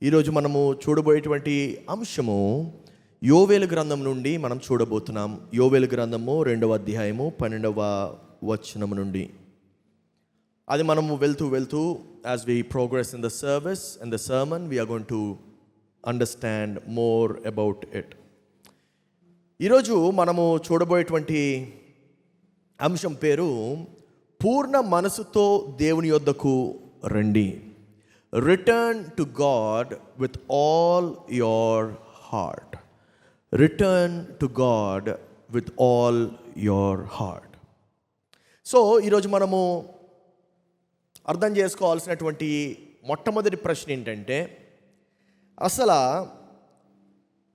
ఈరోజు మనము చూడబోయేటువంటి అంశము యోవేలు గ్రంథం నుండి మనం చూడబోతున్నాం. యోవేలు గ్రంథము 2వ అధ్యాయము 12వ వచనము నుండి. అది మనము వెళ్తూ as we progress in the service and the sermon, we are going to understand more about it. ఈరోజు మనము చూడబోయేటువంటి అంశం పేరు పూర్ణ మనసుతో దేవుని యొద్దకు రండి. Return to God with all your heart. Return to God with all your heart. So ఈరోజు మనము అర్థం చేసుకోవాల్సినటువంటి మొట్టమొదటి ప్రశ్న ఏంటంటే, అసలు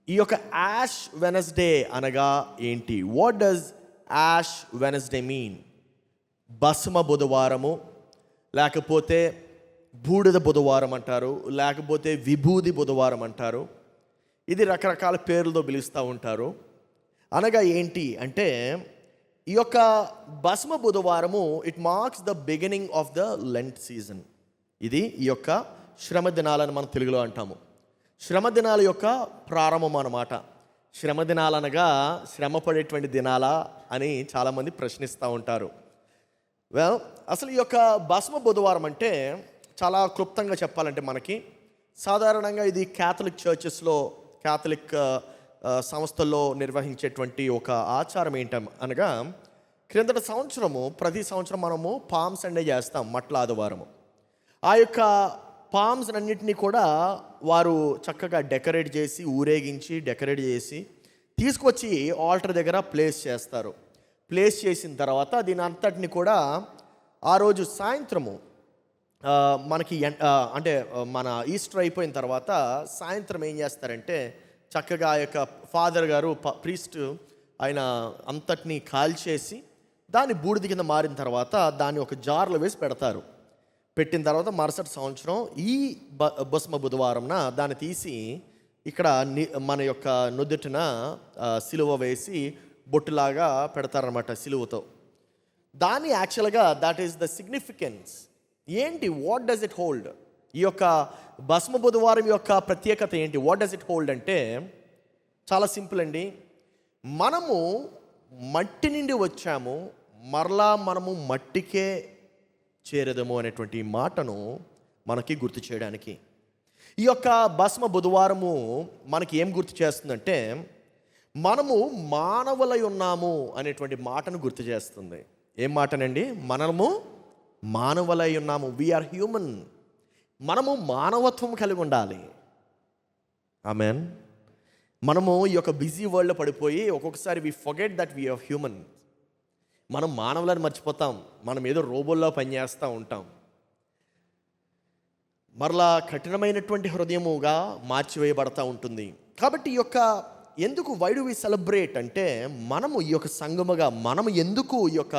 ఈ యొక్క యాష్ వెనస్డే అనగా ఏంటి? What does ash Wednesday mean? భస్మ బుధవారము, లేకపోతే బూడిద బుధవారం అంటారు, లేకపోతే విభూది బుధవారం అంటారు. ఇది రకరకాల పేర్లతో పిలుస్తూ ఉంటారు. అనగా ఏంటి అంటే, ఈ యొక్క భస్మ బుధవారము it marks the beginning of the Lent season. ఇది ఈ యొక్క శ్రమ దినాలని మనం తెలుగులో అంటాము. శ్రమ దినాల యొక్క ప్రారంభం అన్నమాట. శ్రమ దినాలనగా శ్రమ పడేటువంటి దినాలా అని చాలామంది ప్రశ్నిస్తూ ఉంటారు. వెల్, అసలు ఈ యొక్క భస్మ బుధవారం అంటే చాలా క్లుప్తంగా చెప్పాలంటే, మనకి సాధారణంగా ఇది క్యాథలిక్ చర్చెస్లో, క్యాథలిక్ సంస్థల్లో నిర్వహించేటువంటి ఒక ఆచారం అనగా, క్రిందటి సంవత్సరము ప్రతి సంవత్సరం మనము పామ్ సండే చేస్తాం, మట్ల ఆదివారము. ఆ యొక్క పామ్స్ అన్నింటినీ కూడా వారు చక్కగా డెకరేట్ చేసి, ఊరేగించి డెకరేట్ చేసి తీసుకొచ్చి ఆల్టర్ దగ్గర ప్లేస్ చేస్తారు. ప్లేస్ చేసిన తర్వాత దీని అంతటిని కూడా ఆ రోజు సాయంత్రము మనకి అంటే మన ఈస్టర్ అయిపోయిన తర్వాత సాయంత్రం ఏం చేస్తారంటే, చక్కగా ఆ యొక్క ఫాదర్ గారు ప్రీస్ట్ ఆయన అంతటినీ కాల్చేసి దాన్ని బూడిద కింద మారిన తర్వాత దాన్ని ఒక జార్లో వేసి పెడతారు. పెట్టిన తర్వాత మరుసటి సంవత్సరం ఈ భస్మ బుధవారంన దాన్ని తీసి ఇక్కడ మన యొక్క నుదుటిన సిలువ వేసి బొట్టులాగా పెడతారనమాట, సిలువతో. దాన్ని యాక్చువల్గా దట్ ఈస్ ద సిగ్నిఫికెన్స్. ఏంటి? What does it hold? ఈ యొక్క భస్మ బుధవారం యొక్క ప్రత్యేకత ఏంటి? వాట్ డస్ ఇట్ హోల్డ్ అంటే చాలా సింపుల్ అండి. మనము మట్టి నుండి వచ్చాము, మరలా మనము మట్టికే చేరదము అనేటువంటి మాటను మనకి గుర్తు చేయడానికి ఈ యొక్క భస్మ బుధవారము మనకి ఏం గుర్తు చేస్తుందంటే, మనము మానవులై ఉన్నాము అనేటువంటి మాటను గుర్తు చేస్తుంది. ఏం మాటనండి? మనము మానవులై ఉన్నాము. We are human. మనము మానవత్వం కలిగి ఉండాలి. ఆమెన్. మనము ఈ యొక్క బిజీ వరల్డ్లో పడిపోయి ఒక్కొక్కసారి we forget that we are human. మనం మానవులను మర్చిపోతాం. మనం ఏదో రోబోల్లో పనిచేస్తూ ఉంటాం. మరలా కఠినమైనటువంటి హృదయముగా మార్చివేయబడతా ఉంటుంది. కాబట్టి ఈ యొక్క ఎందుకు వై డు వి సెలబ్రేట్ అంటే, మనము ఈ యొక్క సంగముగా మనము ఎందుకు ఈ యొక్క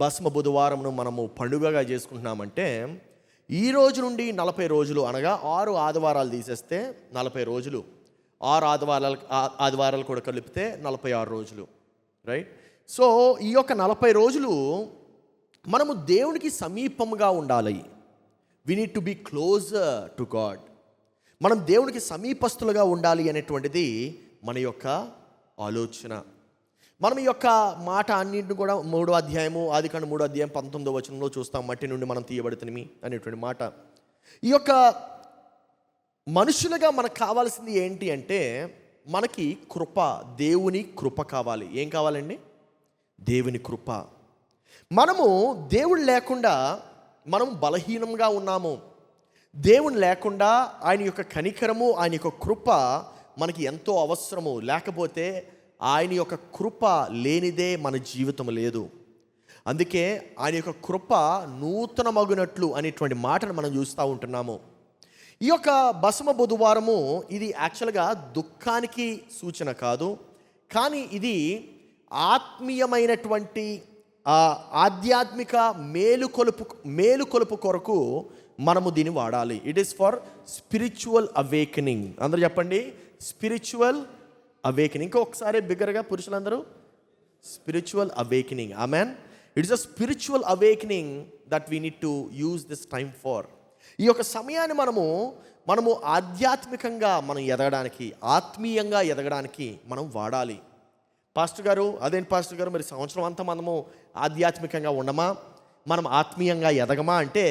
భస్మ బుధవారంను మనము పండుగగా చేసుకుంటున్నామంటే, ఈ రోజు నుండి 40 రోజులు అనగా 6 ఆదివారాలు తీసేస్తే 40 రోజులు, 6 ఆదివారాలు కూడా కలిపితే 46 రోజులు, రైట్? సో ఈ యొక్క 40 రోజులు మనము దేవునికి సమీపంగా ఉండాలి. We need to be closer to God. మనం దేవునికి సమీపస్తులుగా ఉండాలి అనేటువంటిది మన యొక్క ఆలోచన. మనం ఈ యొక్క మాట అన్నింటిని కూడా 3వ అధ్యాయము, ఆదికాండం 3వ అధ్యాయం 19వ వచనంలో చూస్తాం. మట్టి నుండి మనం తీయబడితిమి అనేటువంటి మాట. ఈ యొక్క మనుషులుగా మనకు కావాల్సింది ఏంటి అంటే, మనకి కృప, దేవుని కృప కావాలి. ఏం కావాలండి? దేవుని కృప. మనము దేవుడు లేకుండా మనం బలహీనంగా ఉన్నాము. దేవుని లేకుండా ఆయన యొక్క కనికరము, ఆయన యొక్క కృప మనకి ఎంతో అవసరము. లేకపోతే ఆయన యొక్క కృప లేనిదే మన జీవితం లేదు. అందుకే ఆయన యొక్క కృప నూతనమగునట్లు అనేటువంటి మాటను మనం చూస్తూ ఉంటున్నాము. ఈ యొక్క భస్మ బుధవారము ఇది యాక్చువల్గా దుఃఖానికి సూచన కాదు, కానీ ఇది ఆత్మీయమైనటువంటి ఆధ్యాత్మిక మేలుకొలుపు కొరకు మనము దీన్ని వాడాలి. It is for spiritual awakening. అందరూ చెప్పండి, స్పిరిచువల్ అవేకనింగ్. ఇంకొకసారి బిగ్గరగా పురుషులందరూ, spiritual awakening. Amen. It is a spiritual awakening that we need to use this time for. ఈ యొక్క సమయాన్ని మనము ఆధ్యాత్మికంగా మనం ఎదగడానికి, ఆత్మీయంగా ఎదగడానికి మనం వాడాలి. పాస్టర్ గారు, అదేంటి పాస్టర్ గారు, మరి సంవత్సరం అంతా మనము ఆధ్యాత్మికంగా ఉండమా, మనం ఆత్మీయంగా ఎదగమా అంటే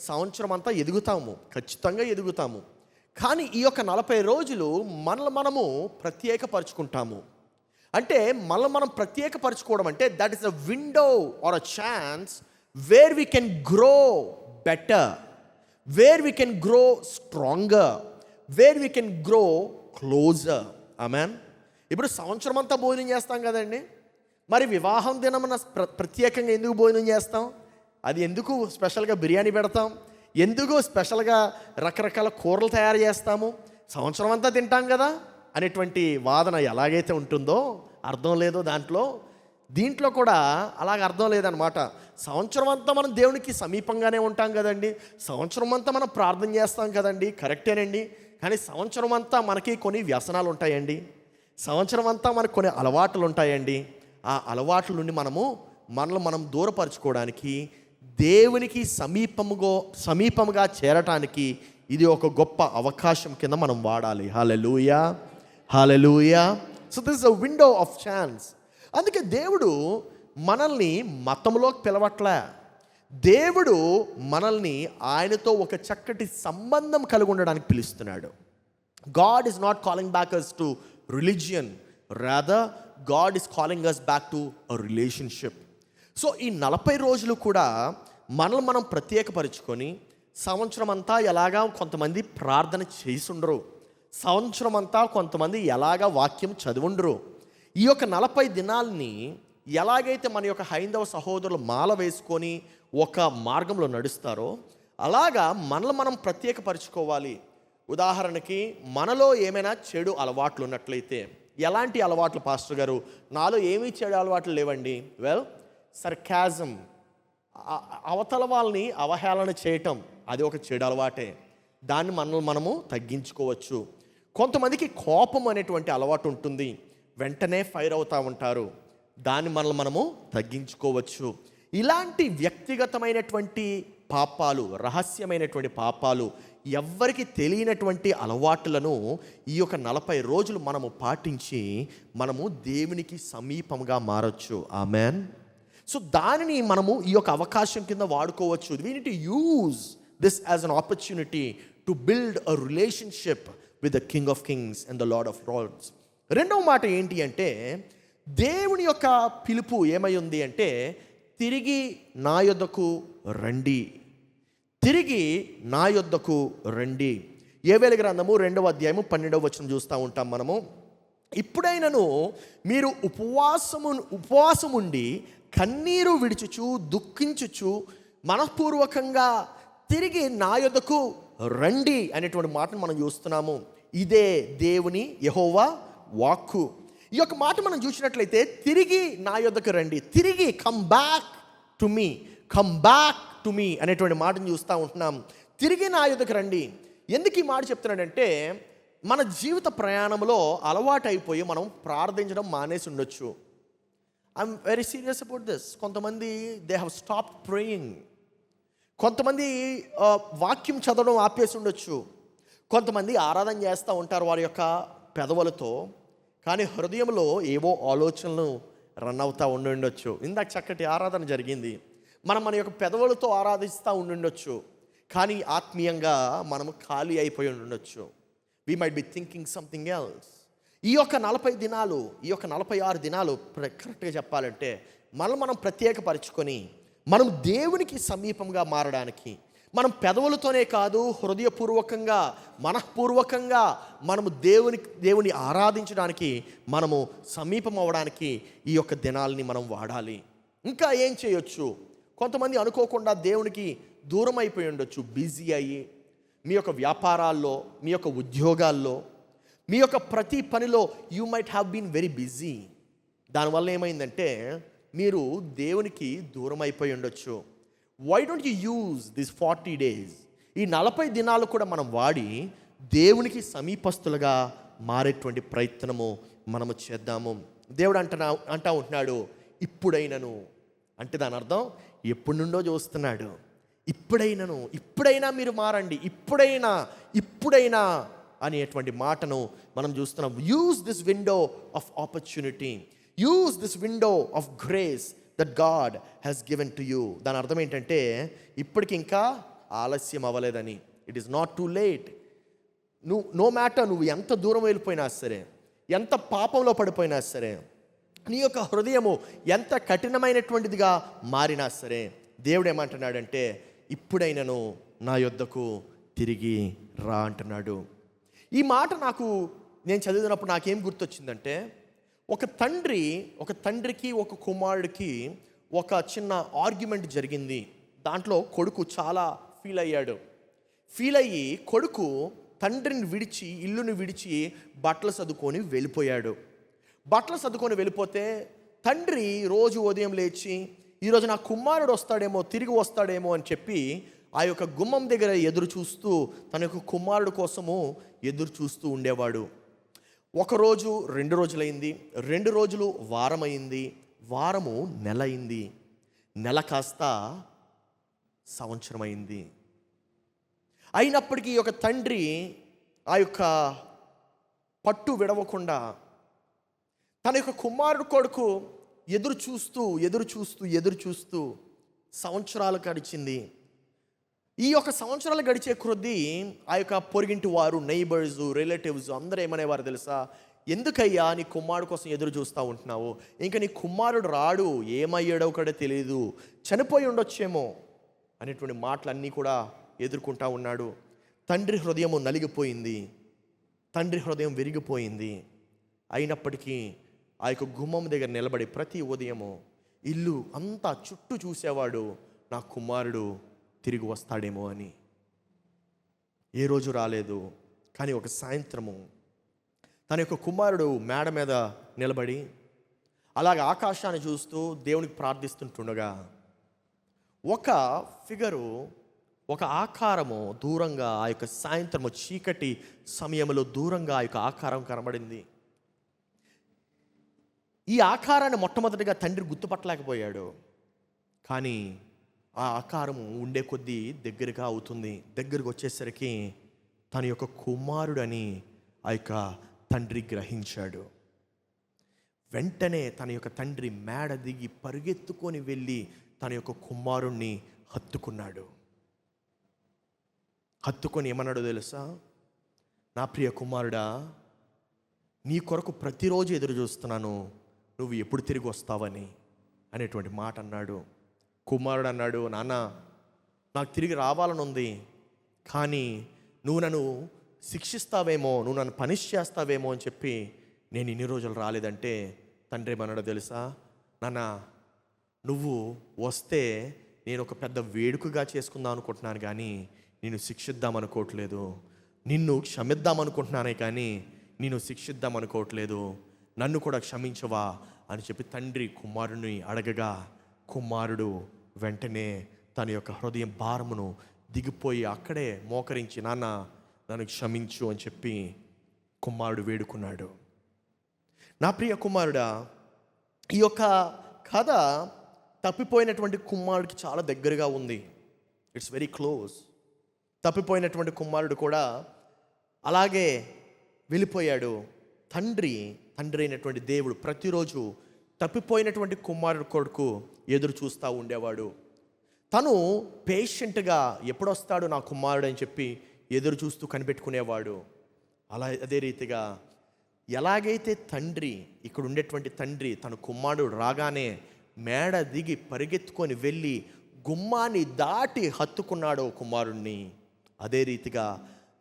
సంవత్సరం అంతా ఎదుగుతాము, ఖచ్చితంగా ఎదుగుతాము. కానీ ఈ యొక్క 40 రోజులు మనము ప్రత్యేకపరుచుకుంటాము. అంటే మనం ప్రత్యేకపరచుకోవడం అంటే that is a window or a chance where we can grow better, where we can grow stronger, where we can grow closer. Amen. ఇప్పుడు సంవత్సరం అంతా భోజనం చేస్తాం కదండి, మరి వివాహం దినమున ప్రత్యేకంగా ఎందుకు భోజనం చేస్తాం? అది ఎందుకు స్పెషల్గా బిర్యానీ పెడతాం? ఎందుకు స్పెషల్గా రకరకాల కూరలు తయారు చేస్తాము? సంవత్సరం అంతా తింటాం కదా అనేటువంటి వాదన ఎలాగైతే ఉంటుందో, అర్థం లేదో దీంట్లో కూడా అలాగ అర్థం లేదనమాట. సంవత్సరం అంతా మనం దేవునికి సమీపంగానే ఉంటాం కదండి, సంవత్సరం అంతా మనం ప్రార్థన చేస్తాం కదండి, కరెక్టేనండి. కానీ సంవత్సరం అంతా మనకి కొన్ని వ్యసనాలు ఉంటాయండి, సంవత్సరం అంతా మనకు కొన్ని అలవాట్లు ఉంటాయండి. ఆ అలవాట్ల నుండి మనం దూరపరచుకోవడానికి, దేవునికి సమీపముగా చేరటానికి ఇది ఒక గొప్ప అవకాశం కింద మనం వాడాలి. Hallelujah, hallelujah. So this is a window of chance. అందుకే దేవుడు మనల్ని మతంలోకి పిలవట్లే, దేవుడు మనల్ని ఆయనతో ఒక చక్కటి సంబంధం కలిగి ఉండడానికి పిలుస్తున్నాడు. God is not calling back us to religion, rather God is calling us back to a relationship. So ఈ 40 రోజులు కూడా మనం ప్రత్యేకపరుచుకొని, సంవత్సరం అంతా ఎలాగా కొంతమంది ప్రార్థన చేసుండరు, సంవత్సరం అంతా కొంతమంది ఎలాగా వాక్యం చదివుండరు. ఈ యొక్క 40 దినాల్ని ఎలాగైతే మన యొక్క హైందవ సహోదరులు మాల వేసుకొని ఒక మార్గంలో నడుస్తారో అలాగా మనం ప్రత్యేకపరుచుకోవాలి. ఉదాహరణకి మనలో ఏమైనా చెడు అలవాట్లు ఉన్నట్లయితే, ఎలాంటి అలవాట్లు పాస్టర్ గారు? నాలో ఏమీ చెడు అలవాట్లు లేవండి. వెల్, సర్కాజం, అవతల వాళ్ళని అవహేళన చేయటం, అది ఒక చెడు అలవాటే. దాన్ని మనము తగ్గించుకోవచ్చు. కొంతమందికి కోపం అనేటువంటి అలవాటు ఉంటుంది, వెంటనే ఫైర్ అవుతూ ఉంటారు, దాన్ని మనము తగ్గించుకోవచ్చు. ఇలాంటి వ్యక్తిగతమైనటువంటి పాపాలు, రహస్యమైనటువంటి పాపాలు, ఎవ్వరికి తెలియనటువంటి అలవాట్లను ఈ యొక్క 40 రోజులు మనము పాటించి మనము దేవునికి సమీపంగా మారచ్చు. ఆమెన్. సో దానిని మనము ఈ యొక్క అవకాశం కింద వాడుకోవచ్చు. We need to use this as an opportunity to build a relationship with the king of kings and the lord of lords. రెండవ మాట ఏంటి అంటే, దేవుని యొక్క పిలుపు ఏమై ఉంది అంటే, తిరిగి నా యొద్దకు రండి, తిరిగి నా యొద్దకు రండి. యోవేలు గ్రంథము 2వ అధ్యాయము 12వ వచనం చూస్తూ ఉంటాం మనము. ఇప్పుడైనను మీరు ఉపవాసముండి కన్నీరు విడిచుచు దుఃఖించుచు మనఃపూర్వకంగా తిరిగి నా యొద్దకు రండి అనేటువంటి మాటను మనం చూస్తున్నాము. ఇదే దేవుని యెహోవా వాక్కు. ఈ యొక్క మాట మనం చూసినట్లయితే, తిరిగి నా యొద్దకు రండి, తిరిగి come back to me, come back to me అనేటువంటి మాటను చూస్తూ ఉంటున్నాం. తిరిగి నా యొద్దకు రండి. ఎందుకు ఈ మాట చెప్తున్నాడంటే, మన జీవిత ప్రయాణంలో అలవాటు అయిపోయి మనం ప్రార్థించడం మానేసి ఉండొచ్చు. I'm very serious about this. కొంతమంది దే హ్యావ్ స్టాప్డ్ ప్రేయింగ్, కొంతమంది వాక్యం చదవడం ఆపేసి ఉండొచ్చు, కొంతమంది ఆరాధన చేస్తూ ఉంటారు వారి యొక్క పెదవులతో, కానీ హృదయంలో ఏవో ఆలోచనలు రన్ అవుతూ ఉండొచ్చు. ఇందాక చక్కటి ఆరాధన జరిగింది, మన యొక్క పెదవులతో ఆరాధిస్తూ ఉండొచ్చు, కానీ ఆత్మీయంగా మనము ఖాళీ అయిపోయి ఉండొచ్చు. We might be thinking something else. ఈ యొక్క 40 దినాలు, ఈ యొక్క 46 దినాలు కరెక్ట్గా చెప్పాలంటే మనం ప్రత్యేకపరచుకొని మనం దేవునికి సమీపంగా మారడానికి, మనం పెదవులతోనే కాదు, హృదయపూర్వకంగా మనఃపూర్వకంగా మనము దేవుని ఆరాధించడానికి, మనము సమీపం అవ్వడానికి ఈ యొక్క దినాలని మనం వాడాలి. ఇంకా ఏం చేయొచ్చు? కొంతమంది అనుకోకుండా దేవునికి దూరం అయిపోయి ఉండొచ్చు, బిజీ అయ్యి, మీ యొక్క వ్యాపారాల్లో, మీ యొక్క ఉద్యోగాల్లో, మీ యొక్క ప్రతి పనిలో you might have been very busy. దానివల్ల ఏమైందంటే మీరు దేవునికి దూరం అయిపోయి ఉండొచ్చు. Why don't you use this 40 days, ఈ 40 దినాలు కూడా మనం వాడి దేవునికి సమీపస్తులుగా మారేటువంటి ప్రయత్నము మనము చేద్దాము. దేవుడు అంటా ఉంటున్నాడు, ఇప్పుడైనను అంటే దాని అర్థం ఎప్పటి నుండో చూస్తున్నాడు, ఇప్పుడైనా మీరు మారండి, ఇప్పుడైనా అనేటువంటి మాటను మనం చూస్తున్నాం. Use this window of opportunity, use this window of grace that God has given to you. దాని అర్థం ఏంటంటే ఇప్పటికి ఇంకా ఆలస్యం అవ్వలేదని. It is not too late. No matter నువ్వు ఎంత దూరం వెళ్ళిపోయినా సరే, ఎంత పాపంలో పడిపోయినా సరే, నీ యొక్క హృదయము ఎంత కఠినమైనటువంటిదిగా మారినా సరే, దేవుడు ఏమంటున్నాడంటే ఇప్పుడైనను నా యొద్దకు తిరిగి రా అంటున్నాడు. ఈ మాట నేను చదివినప్పుడు నాకేం గుర్తొచ్చిందంటే, ఒక తండ్రికి ఒక కుమారుడికి ఒక చిన్న ఆర్గ్యుమెంట్ జరిగింది. దాంట్లో కొడుకు చాలా ఫీల్ అయ్యి కొడుకు తండ్రిని విడిచి, ఇల్లుని విడిచి బట్టలు సర్దుకొని వెళ్ళిపోతే తండ్రి రోజు ఉదయం లేచి ఈరోజు నా కుమారుడు తిరిగి వస్తాడేమో అని చెప్పి ఆ యొక్క గుమ్మం దగ్గర ఎదురు చూస్తూ తన యొక్క కుమారుడు కోసము ఎదురు చూస్తూ ఉండేవాడు. ఒకరోజు 2 రోజులైంది, 2 రోజులు వారమైంది, వారము నెల అయింది, నెల కాస్త సంవత్సరం అయింది. అయినప్పటికీ ఈ యొక్క తండ్రి ఆ యొక్క పట్టు విడవకుండా తన యొక్క కుమారుడు కొడుకు ఎదురు చూస్తూ సంవత్సరాలు గడిచింది. ఈ యొక్క సంవత్సరాలు గడిచే కొద్దీ ఆ యొక్క పొరుగింటి వారు, నైబర్స్, రిలేటివ్స్ అందరూ ఏమనేవారు తెలుసా? ఎందుకయ్యా నీ కుమారుడు కోసం ఎదురు చూస్తూ ఉంటున్నావు? ఇంకా నీ కుమారుడు రాడు, ఏమయ్యాడో కూడా తెలియదు, చనిపోయి ఉండొచ్చేమో అనేటువంటి మాటలన్నీ కూడా ఎదుర్కొంటా ఉన్నాడు. తండ్రి హృదయం నలిగిపోయింది, తండ్రి హృదయం విరిగిపోయింది. అయినప్పటికీ ఆ యొక్క గుమ్మం దగ్గర నిలబడి ప్రతి ఉదయము ఇల్లు అంతా చుట్టూ చూసేవాడు, నా కుమారుడు తిరిగి వస్తాడేమో అని. ఏ రోజు రాలేదు. కానీ ఒక సాయంత్రము తన యొక్క కుమారుడు మేడ మీద నిలబడి అలాగ ఆకాశాన్ని చూస్తూ దేవునికి ప్రార్థిస్తుంటుండగా ఒక ఫిగరు, ఒక ఆకారము దూరంగా, ఆ యొక్క సాయంత్రము చీకటి సమయంలో దూరంగా ఆ యొక్క ఆకారం కనబడింది. ఈ ఆకారాన్ని మొట్టమొదటిగా తండ్రి గుర్తుపట్టలేకపోయాడు. కానీ ఆ ఆకారము ఉండే కొద్దీ దగ్గరగా అవుతుంది. దగ్గరకు వచ్చేసరికి తన యొక్క కుమారుడని ఆ యొక్క తండ్రి గ్రహించాడు. వెంటనే తన యొక్క తండ్రి మేడ దిగి పరిగెత్తుకొని వెళ్ళి తన యొక్క కుమారుణ్ణి హత్తుకొని ఏమన్నాడో తెలుసా? నా ప్రియ కుమారుడా, నీ కొరకు ప్రతిరోజు ఎదురు చూస్తున్నాను, నువ్వు ఎప్పుడు తిరిగి వస్తావని అనేటువంటి మాట అన్నాడు. కుమారుడు అన్నాడు, నాన్న నాకు తిరిగి రావాలని ఉంది, కానీ నువ్వు నన్ను శిక్షిస్తావేమో, నువ్వు నన్ను పనిష్ చేస్తావేమో అని చెప్పి నేను ఇన్ని రోజులు రాలేదంటే తండ్రి ఏమన్నాడో తెలుసా? నాన్న నువ్వు వస్తే నేను ఒక పెద్ద వేడుకగా చేసుకుందాం అనుకుంటున్నాను, కానీ నేను శిక్షిద్దాం అనుకోవట్లేదు. నిన్ను క్షమిద్దాం అనుకుంటున్నానే కానీ నేను శిక్షిద్దాం అనుకోవట్లేదు. నన్ను కూడా క్షమించవా అని చెప్పి తండ్రి కుమారుడిని అడగగా కుమారుడు వెంటనే తన యొక్క హృదయం భారమును దిగిపోయి అక్కడే మోకరించి, నాన్న నన్ను క్షమించు అని చెప్పి కుమారుడు వేడుకున్నాడు. నా ప్రియ కుమారుడా, ఈ యొక్క కథ తప్పిపోయినటువంటి కుమారుడికి చాలా దగ్గరగా ఉంది. It's very close. తప్పిపోయినటువంటి కుమారుడు కూడా అలాగే వెళ్ళిపోయాడు. తండ్రి అయినటువంటి దేవుడు ప్రతిరోజు తప్పిపోయినటువంటి కుమారుడు కొడుకు ఎదురు చూస్తూ ఉండేవాడు. తను పేషెంట్గా ఎప్పుడొస్తాడు నా కుమారుడు అని చెప్పి ఎదురు చూస్తూ కనిపెట్టుకునేవాడు. అదే రీతిగా ఎలాగైతే తండ్రి, ఇక్కడ ఉండేటువంటి తండ్రి తన కుమారుడు రాగానే మేడ దిగి పరిగెత్తుకొని వెళ్ళి గుమ్మాన్ని దాటి హత్తుకున్నాడో కుమారుణ్ణి, అదే రీతిగా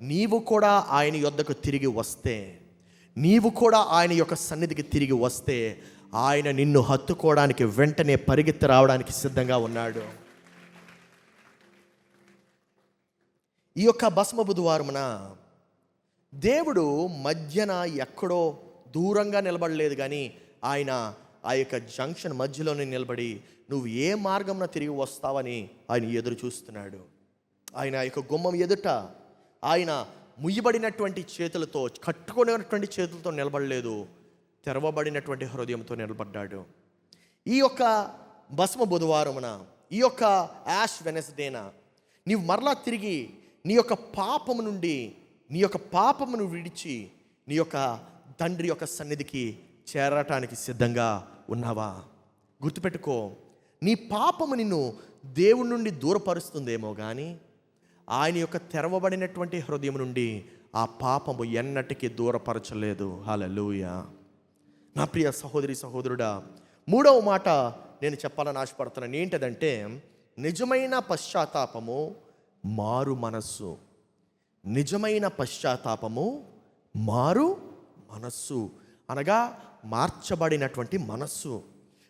నీవు కూడా ఆయన యొద్దకు తిరిగి వస్తే, నీవు కూడా ఆయన యొక్క సన్నిధికి తిరిగి వస్తే ఆయన నిన్ను హత్తుకోవడానికి వెంటనే పరిగెత్తి రావడానికి సిద్ధంగా ఉన్నాడు. ఈ యొక్క భస్మ బుధవారమున దేవుడు మధ్యన ఎక్కడో దూరంగా నిలబడలేదు, కానీ ఆయన ఆ యొక్క జంక్షన్ మధ్యలోనే నిలబడి నువ్వు ఏ మార్గంలో తిరిగి వస్తావని ఆయన ఎదురు చూస్తున్నాడు. ఆయన ఆ యొక్క గుమ్మం ఎదుట ఆయన ముయ్యబడినటువంటి చేతులతో, కట్టుకునేటువంటి చేతులతో నిలబడలేదు, తెరవబడినటువంటి హృదయంతో నిలబడ్డాడు. ఈ యొక్క భస్మ బుధవారమున, ఈ యొక్క యాష్ వెనస్డేన నీవు మరలా తిరిగి నీ యొక్క పాపమును విడిచి నీ యొక్క తండ్రి యొక్క సన్నిధికి చేరటానికి సిద్ధంగా ఉన్నావా? గుర్తుపెట్టుకో, నీ పాపము నిన్ను దేవుని నుండి దూరపరుస్తుందేమో కానీ ఆయన యొక్క తెరవబడినటువంటి హృదయం నుండి ఆ పాపము ఎన్నటికీ దూరపరచలేదు. హల్లెలూయా. నా ప్రియ సహోదరి సహోదరుడా, మూడవ మాట నేను చెప్పాలని ఆశపడుతున్నాను. ఏంటంటే నిజమైన పశ్చాత్తాపము మారు మనస్సు. నిజమైన పశ్చాత్తాపము మారు మనస్సు అనగా మార్చబడినటువంటి మనస్సు.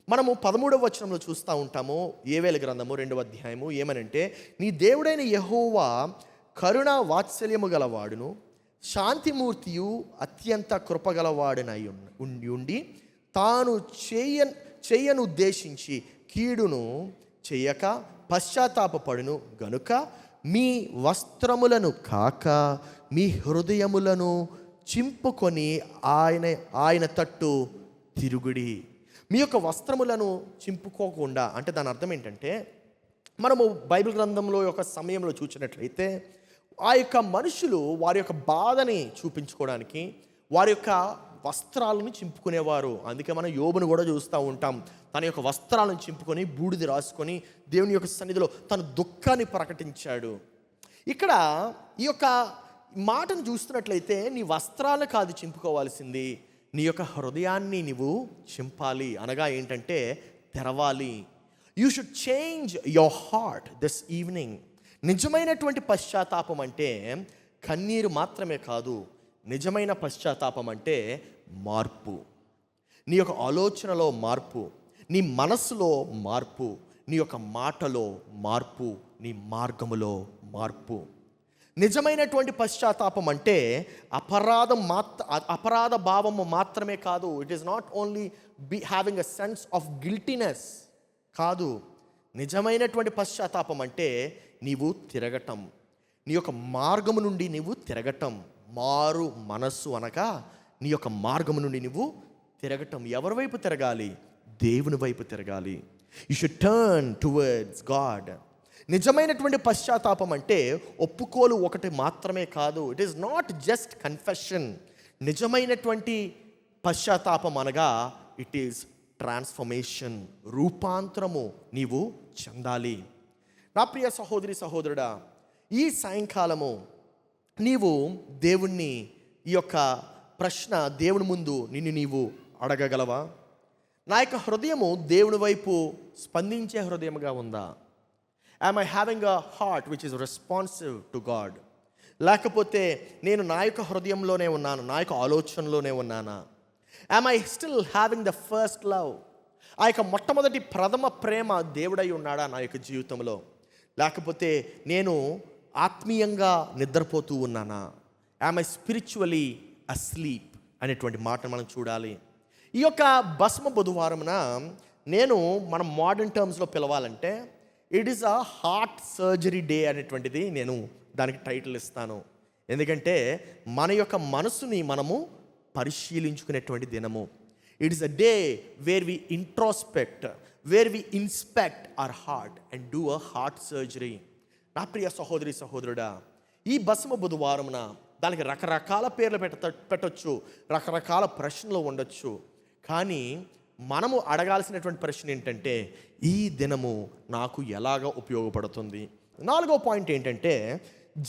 మనము 13వ వచనంలో చూస్తూ ఉంటాము, యోవేలు గ్రంథము 2వ అధ్యాయము. ఏమనంటే, నీ దేవుడైన యెహోవా కరుణ వాత్సల్యము గలవాడును, శాంతిమూర్తియు, అత్యంత కృపగలవాడునై ఉండి తాను చేయనుద్దేశించి కీడును చేయక పశ్చాత్తాపపడును గనుక మీ వస్త్రములను కాక మీ హృదయములను చింపుకొని ఆయన తట్టు తిరుగుడి. మీ యొక్క వస్త్రములను చింపుకోకుండా అంటే దాని అర్థం ఏంటంటే, మనము బైబిల్ గ్రంథంలో యొక్క సమయంలో చూసినట్లయితే ఆ యొక్క మనుషులు వారి యొక్క బాధని చూపించుకోవడానికి వారి యొక్క వస్త్రాలను చింపుకునేవారు. అందుకే మనం యోబును కూడా చూస్తూ ఉంటాం. తన యొక్క వస్త్రాలను చింపుకొని బూడిద రాసుకొని దేవుని యొక్క సన్నిధిలో తన దుఃఖాన్ని ప్రకటించాడు. ఇక్కడ ఈ యొక్క మాటను చూస్తున్నట్లయితే నీ వస్త్రాలను కాదు చింపుకోవాల్సింది, నీ యొక్క హృదయాన్ని నీవు చింపాలి. అనగా ఏంటంటే తెరవాలి. You should change your heart this evening. నిజమైనటువంటి పశ్చాత్తాపం అంటే కన్నీరు మాత్రమే కాదు, నిజమైన పశ్చాత్తాపం అంటే మార్పు. నీ యొక్క ఆలోచనలో మార్పు, నీ మనస్సులో మార్పు, నీ యొక్క మాటలో మార్పు, నీ మార్గములో మార్పు. నిజమైనటువంటి పశ్చాత్తాపం అంటే అపరాధ భావము మాత్రమే కాదు. It is not only having a sense of guiltiness కాదు. నిజమైనటువంటి పశ్చాత్తాపం అంటే నీవు తిరగటం, నీ యొక్క మార్గము నుండి నీవు తిరగటం. మారు మనస్సు అనగా నీ యొక్క మార్గము నుండి నువ్వు తిరగటం. ఎవరి వైపు తిరగాలి? దేవుని వైపు తిరగాలి. You should turn towards God. నిజమైనటువంటి పశ్చాత్తాపం అంటే ఒప్పుకోలు ఒకటి మాత్రమే కాదు. It is not just confession. నిజమైనటువంటి పశ్చాత్తాపం అనగా ఇట్ ఈస్ ట్రాన్స్ఫర్మేషన్, రూపాంతరము నీవు చెందాలి. నా ప్రియ సహోదరి సహోదరుడా, ఈ సాయంకాలము నీవు దేవుణ్ణి ఈ యొక్క ప్రశ్న దేవుని ముందు నిన్ను నీవు అడగగలవా? నా యొక్క హృదయము దేవుని వైపు స్పందించే హృదయముగా ఉందా? Am I having a heart which is responsive to God? లేకపోతే నేను నా యొక్క హృదయంలోనే ఉన్నాను, నా యొక్క ఆలోచనలోనే ఉన్నానా? Am I still having the first love? ఆ యొక్క మొట్టమొదటి ప్రథమ ప్రేమ దేవుడై ఉన్నాడా నా యొక్క జీవితంలో? లేకపోతే నేను ఆత్మీయంగా నిద్రపోతూ ఉన్నానా? Am I spiritually asleep అనేటువంటి మాటను మనం చూడాలి. ఈ యొక్క భస్మ బుధవారమున మనం మోడర్న్ టర్మ్స్లో పిలవాలంటే it is a heart surgery day అనేటువంటిది నేను దానికి టైటిల్ ఇస్తాను. ఎందుకంటే మన యొక్క మనసుని మనము పరిశీలించుకునేటువంటి దినము. It is a day where we introspect, where we inspect our heart and do a heart surgery. నా ప్రియ సహోదరి సహోదరుడా, ఈ భస్మ బుధవారమున దానికి రకరకాల పేర్లు పెట్టొచ్చు, రకరకాల ప్రశ్నలు ఉండొచ్చు. కానీ మనము అడగాల్సినటువంటి ప్రశ్న ఏంటంటే, ఈ దినము నాకు ఎలాగ ఉపయోగపడుతుంది? 4వ పాయింట్ ఏంటంటే,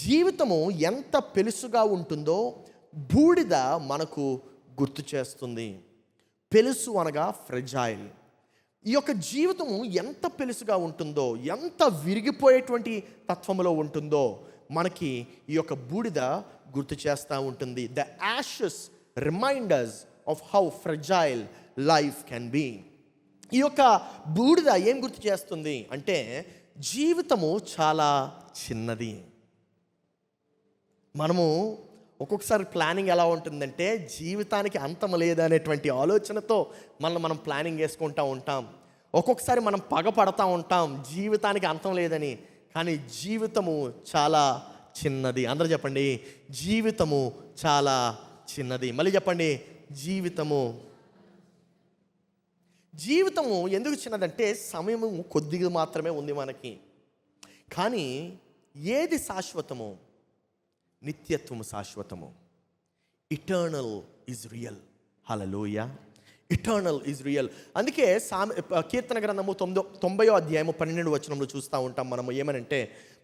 జీవితము ఎంత పెలుసుగా ఉంటుందో బూడిద మనకు గుర్తు చేస్తుంది. పెలుసు అనగా ఫ్రెజైల్. ఈ యొక్క జీవితము ఎంత పెలుసుగా ఉంటుందో, ఎంత విరిగిపోయేటువంటి తత్వములో ఉంటుందో మనకి ఈ యొక్క బూడిద గుర్తు చేస్తూ ఉంటుంది. The ashes remind us of how fragile life can be. ఈ యొక్క బూడిద ఏం గుర్తు చేస్తుంది అంటే, జీవితము చాలా చిన్నది. మనము ఒక్కొక్కసారి ప్లానింగ్ ఎలా ఉంటుందంటే, జీవితానికి అంతం లేదనేటువంటి ఆలోచనతో మనం ప్లానింగ్ వేసుకుంటూ ఉంటాం. ఒక్కొక్కసారి మనం పగపడతా ఉంటాం జీవితానికి అంతం లేదని. కానీ జీవితము చాలా చిన్నది. అందరూ చెప్పండి, జీవితము చాలా చిన్నది. మళ్ళీ చెప్పండి, జీవితము ఎందుకు చిన్నదంటే, సమయము కొద్దిగా మాత్రమే ఉంది మనకి. కానీ ఏది శాశ్వతము? నిత్యత్వము శాశ్వతము. Eternal is real. Hallelujah. Eternal is real. అందుకే కీర్తన గ్రంథము 90వ అధ్యాయము 12వ వచనంలో చూస్తూ ఉంటాం మనము. ఏమనంటే,